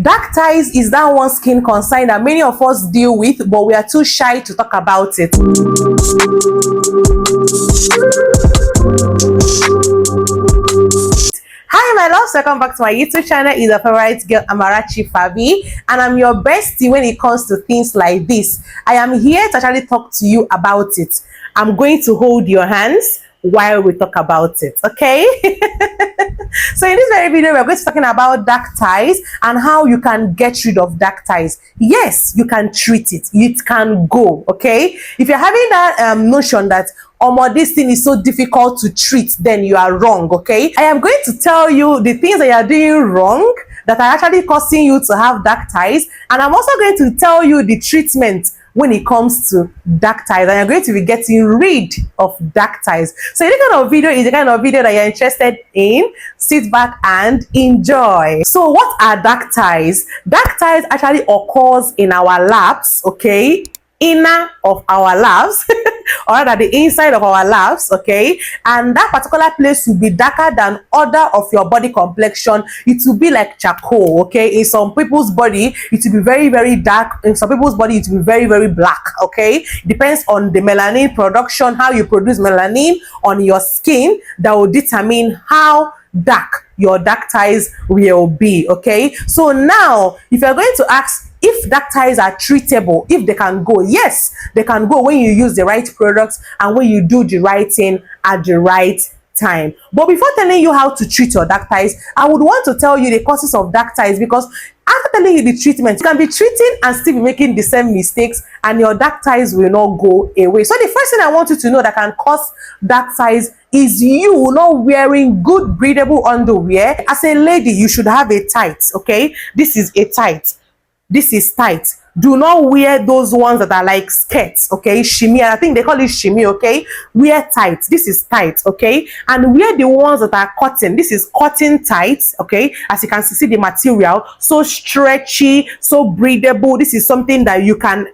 Dark ties is that one skin concern that many of us deal with, but we are too shy to talk about it. Hi my loves, welcome back to my YouTube channel. It's your favorite girl Amarachi Favy, and I'm your bestie when it comes to things like this. I am here to actually talk to you about it. I'm going to hold your hands while we talk about it, okay? So in this very video, we're going to be talking about dark ties and how you can get rid of dark ties. Yes, you can treat it. It can go, okay? If you're having that notion that this thing is so difficult to treat, then you are wrong, okay? I am going to tell you the things that you are doing wrong that are actually causing you to have dark ties, and I'm also going to tell you the treatment when it comes to dark ties, and you're going to be getting rid of dark ties. So this kind of video is the kind of video that you're interested in. Sit back and enjoy. So what are dark ties? Dark ties actually occurs in our laps, okay? Inner of our laps or rather the inside of our laps, okay? And that particular place will be darker than other of your body complexion. It will be like charcoal, okay? In some people's body it will be very, very dark. In some people's body it will be very, very black, okay? Depends on the melanin production, how you produce melanin on your skin, that will determine how dark your dark ties will be, okay? So now if you're going to ask if dark ties are treatable, if they can go, yes, they can go when you use the right products and when you do the right thing at the right time. But before telling you how to treat your dark ties, I would want to tell you the causes of dark ties, because after telling you the treatment, you can be treating and still be making the same mistakes and your dark ties will not go away. So the first thing I want you to know that can cause dark ties is you not wearing good breathable underwear. As a lady, you should have a tight, okay? This is a tight. This is tight. Do not wear those ones that are like skirts, okay? Shimmy, I think they call it shimmy, okay? Wear tight. This is tight, okay? And wear the ones that are cotton. This is cotton tight, okay? As you can see the material, so stretchy, so breathable. This is something that you can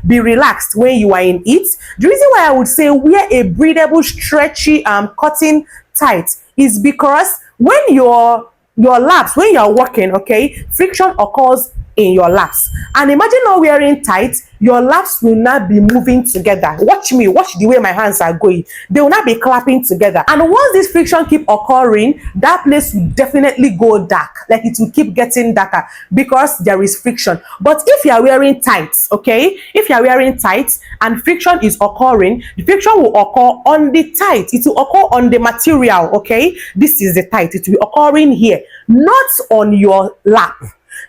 be relaxed when you are in it. The reason why I would say wear a breathable, stretchy cotton tight is because when your laps, when you're walking, okay, friction occurs in your laps, and imagine not wearing tight, your laps will not be moving together. Watch me, watch the way my hands are going. They will not be clapping together, and once this friction keep occurring, that place will definitely go dark. Like it will keep getting darker because there is friction. But if you are wearing tights, okay, if you are wearing tights and friction is occurring, the friction will occur on the tight. It will occur on the material, okay? This is the tight. It will be occurring here, not on your lap.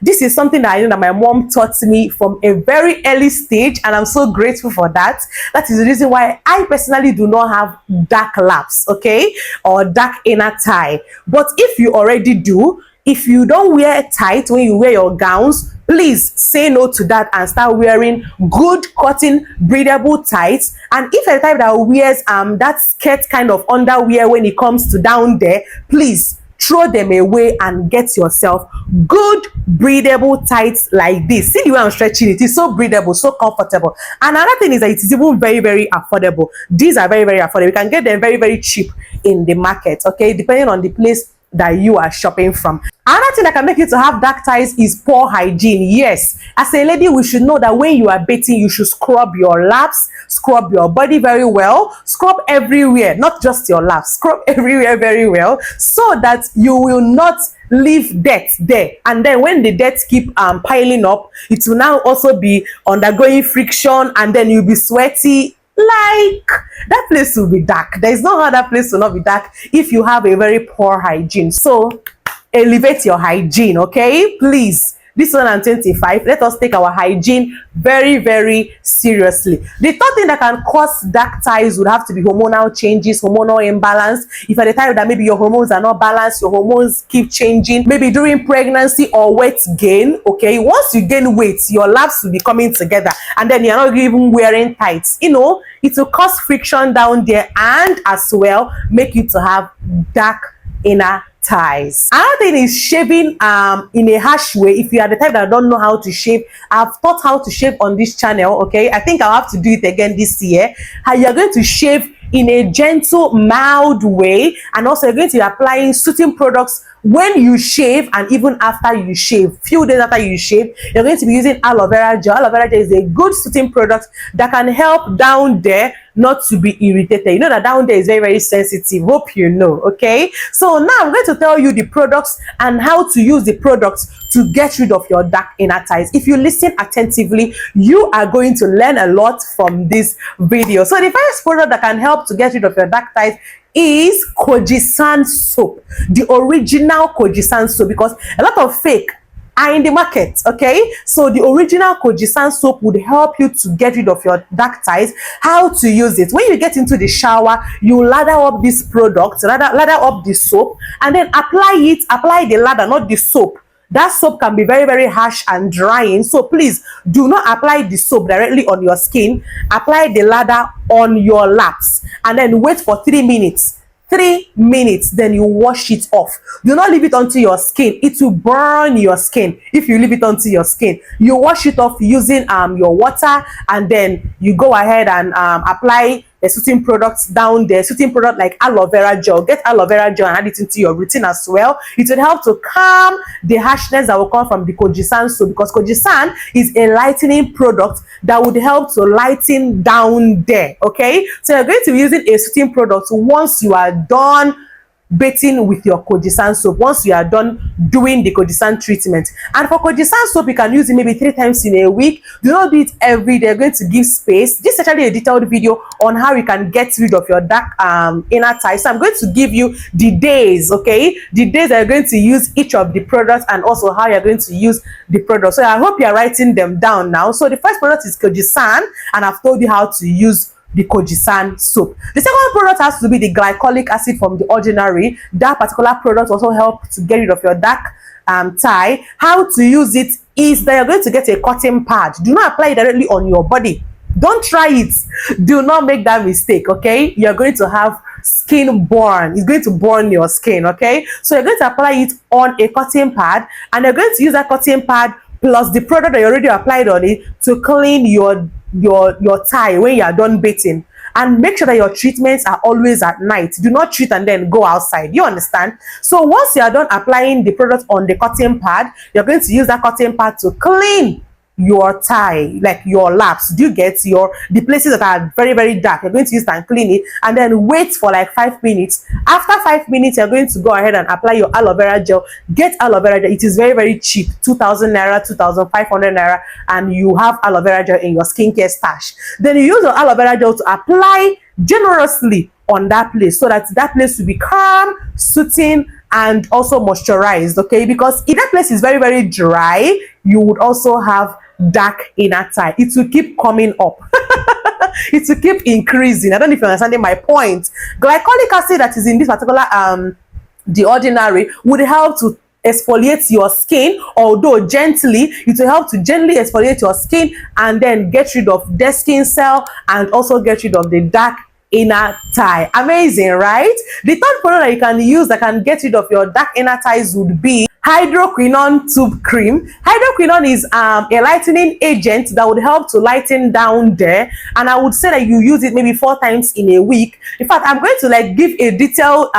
This is something that I know that my mom taught me from a very early stage, and I'm so grateful for that. That is the reason why I personally do not have dark laps, okay, or dark inner thigh. But if you already do, if you don't wear tight when you wear your gowns, please say no to that and start wearing good cotton breathable tights. And if you're the type that wears that skirt kind of underwear when it comes to down there, please throw them away and get yourself good breathable tights like this. See the way I'm stretching it? It's so breathable, so comfortable. And another thing is that it is even very, very affordable. These are very, very affordable. You can get them very, very cheap in the market, okay, depending on the place that you are shopping from. Another thing that can make you to have dark ties is poor hygiene. Yes, as a lady, we should know that when you are bathing, you should scrub your laps, scrub your body very well, scrub everywhere, not just your laps, scrub everywhere very well, so that you will not leave dirt there. And then when the dirt keep piling up, it will now also be undergoing friction, and then you'll be sweaty. Like that place will be dark. There is no how that place will not be dark if you have a very poor hygiene. So elevate your hygiene, okay, please. This 125, let us take our hygiene very, very seriously. The third thing that can cause dark ties would have to be hormonal changes, hormonal imbalance. If you're the type that maybe your hormones are not balanced, your hormones keep changing, maybe during pregnancy or weight gain, okay, once you gain weight, your laps will be coming together, and then you're not even wearing tights. You know, it will cause friction down there and as well make you to have dark inner ties. Another thing is shaving in a harsh way. If you are the type that don't know how to shave, I've taught how to shave on this channel, okay? I think I'll have to do it again this year. How you're going to shave in a gentle, mild way, and also you're going to be applying soothing products when you shave and even after you shave, few days after you shave, you're going to be using aloe vera gel. Aloe vera gel is a good soothing product that can help down there not to be irritated. You know that down there is very, very sensitive. Hope you know. Okay, so now I'm going to tell you the products and how to use the products to get rid of your dark inner thighs. If you listen attentively, you are going to learn a lot from this video. So the first product that can help to get rid of your dark thighs is Kojisan soap, the original Kojisan soap, because a lot of fake are in the market. Okay, so the original Kojisan soap would help you to get rid of your dark thighs. How to use it: when you get into the shower, you lather up this product, lather up the soap, and then apply the lather, not the soap. That soap can be very, very harsh and drying, so please do not apply the soap directly on your skin. Apply the lather on your laps and then wait for 3 minutes. 3 minutes, then you wash it off. Do not leave it onto your skin. It will burn your skin if you leave it onto your skin. You wash it off using your water, and then you go ahead and apply a soothing product down there. Soothing product like aloe vera gel. Get aloe vera gel and add it into your routine as well. It will help to calm the harshness that will come from the Kojisan soap, because Kojisan is a lightening product that would help to lighten down there. Okay, so you're going to be using a soothing product once you are done bathing with your Kojisan soap, once you are done doing the Kojisan treatment. And for Kojisan soap, you can use it maybe 3 times in a week. Do not do it every day. You're going to give space. This is actually a detailed video on how you can get rid of your dark inner thighs. So I'm going to give you the days, okay, the days that you're going to use each of the products, and also how you're going to use the product. So I hope you're writing them down now. So the first product is Kojisan, and I've told you how to use the Kojisan soap. The second product has to be the glycolic acid from The Ordinary. That particular product also helps to get rid of your dark thigh. How to use it is that you're going to get a cotton pad. Do not apply it directly on your body. Don't try it. Do not make that mistake. Okay, you're going to have skin burn. It's going to burn your skin. Okay, so you're going to apply it on a cotton pad, and you're going to use that cotton pad plus the product that you already applied on it to clean your thigh when you are done bathing. And make sure that your treatments are always at night. Do not treat and then go outside. You understand? So once you are done applying the product on the cotton pad, you're going to use that cotton pad to clean your thigh, like your laps. Do you get the places that are very, very dark? You're going to use it and clean it, and then wait for like 5 minutes. After 5 minutes, you're going to go ahead and apply your aloe vera gel. Get aloe vera gel. It is very, very cheap, 2,000 naira, 2,500 naira, and you have aloe vera gel in your skincare stash. Then you use your aloe vera gel to apply generously on that place, so that that place will be calm, soothing, and also moisturized. Okay, because if that place is very, very dry, you would also have dark inner thigh. It will keep coming up. It will keep increasing. I don't know if you're understanding my point. Glycolic acid that is in this particular The Ordinary would help to exfoliate your skin, although gently. It will help to gently exfoliate your skin and then get rid of dead skin cell, and also get rid of the dark inner thigh. Amazing, right? The third product that you can use that can get rid of your dark inner thighs would be hydroquinone tube cream. Hydroquinone is a lightening agent that would help to lighten down there, and I would say that you use it maybe 4 times in a week. In fact, I'm going to like give a detailed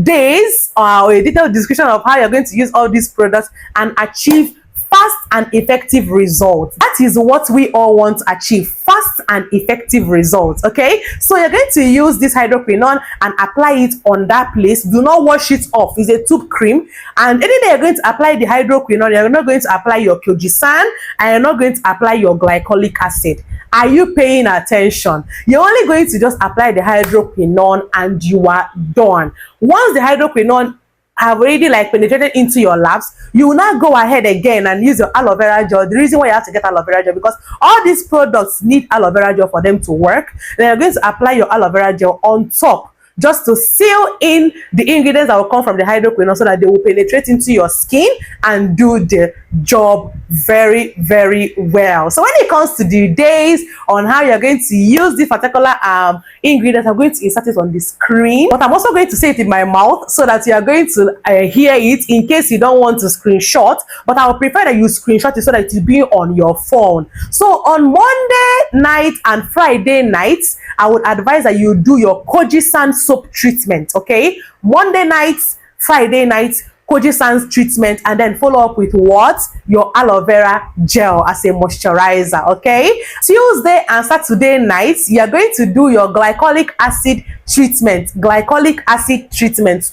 days or a detailed description of how you're going to use all these products and achieve fast and effective results. That is what we all want to achieve, fast and effective results. Okay, so you're going to use this hydroquinone and apply it on that place. Do not wash it off. It's a tube cream, and any day you're going to apply the hydroquinone, you're not going to apply your Kojisan, and you're not going to apply your glycolic acid. Are you paying attention? You're only going to just apply the hydroquinone and you are done. Once the hydroquinone have already like penetrated into your laps, you will not go ahead again and use your aloe vera gel. The reason why you have to get aloe vera gel, because all these products need aloe vera gel for them to work. Then you're going to apply your aloe vera gel on top, just to seal in the ingredients that will come from the hydroquinone, so that they will penetrate into your skin and do the job very, very well. So when it comes to the days on how you're going to use this particular ingredients, I'm going to insert it on the screen, but I'm also going to say it in my mouth so that you are going to hear it in case you don't want to screenshot. But I would prefer that you screenshot it so that it will be on your phone. So on Monday night and Friday nights, I would advise that you do your Kojisan soap treatment. Okay, Monday nights, Friday night, Koji Sands treatment, and then follow up with what? Your aloe vera gel as a moisturizer, okay? Tuesday and Saturday nights, you are going to do your glycolic acid treatment.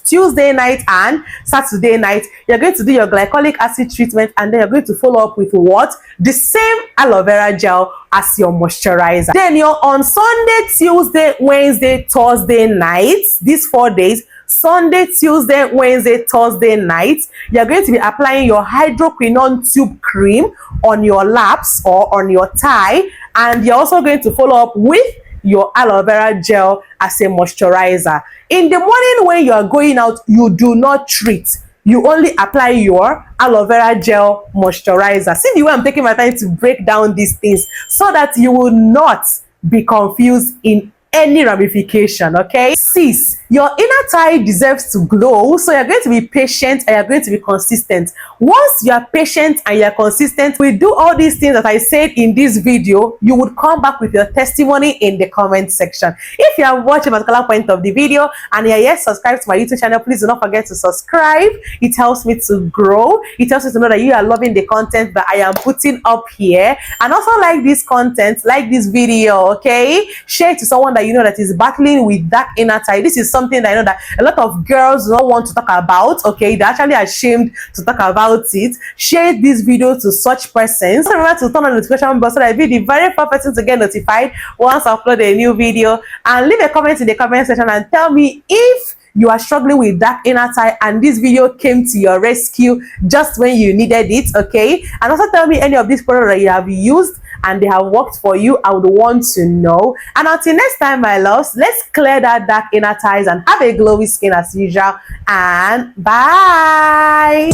Tuesday night and Saturday night, you're going to do your glycolic acid treatment, and then you're going to follow up with what? The same aloe vera gel as your moisturizer. Then you're on Sunday, Tuesday, Wednesday, Thursday nights, these 4 days, Sunday, Tuesday, Wednesday, Thursday night, you're going to be applying your hydroquinone tube cream on your laps or on your thigh, and you're also going to follow up with your aloe vera gel as a moisturizer. In the morning when you are going out, you do not treat. You only apply your aloe vera gel moisturizer. See the way I'm taking my time to break down these things so that you will not be confused in any ramification, okay? Sis, your inner thigh deserves to glow, so you're going to be patient and you're going to be consistent. Once you are patient and you're consistent, we do all these things that I said in this video, you would come back with your testimony in the comment section. If you have watched a particular point of the video and you're yet subscribed to my YouTube channel, please do not forget to subscribe. It helps me to grow. It helps me to know that you are loving the content that I am putting up here. And also like this content, like this video, okay? Share it to someone that you know that is battling with that inner thigh. This is something that I know that a lot of girls don't want to talk about, okay? They're actually ashamed to talk about it. Share this video to such persons. Remember to turn on the notification bell so that you'll be the very first person to get notified once I upload a new video. And leave a comment in the comment section and tell me if you are struggling with that inner thigh and this video came to your rescue just when you needed it, okay? And also tell me any of these products that you have used and they have worked for you. I would want to know. And until next time, my loves, let's clear that dark inner thighs and have a glowy skin as usual. And bye.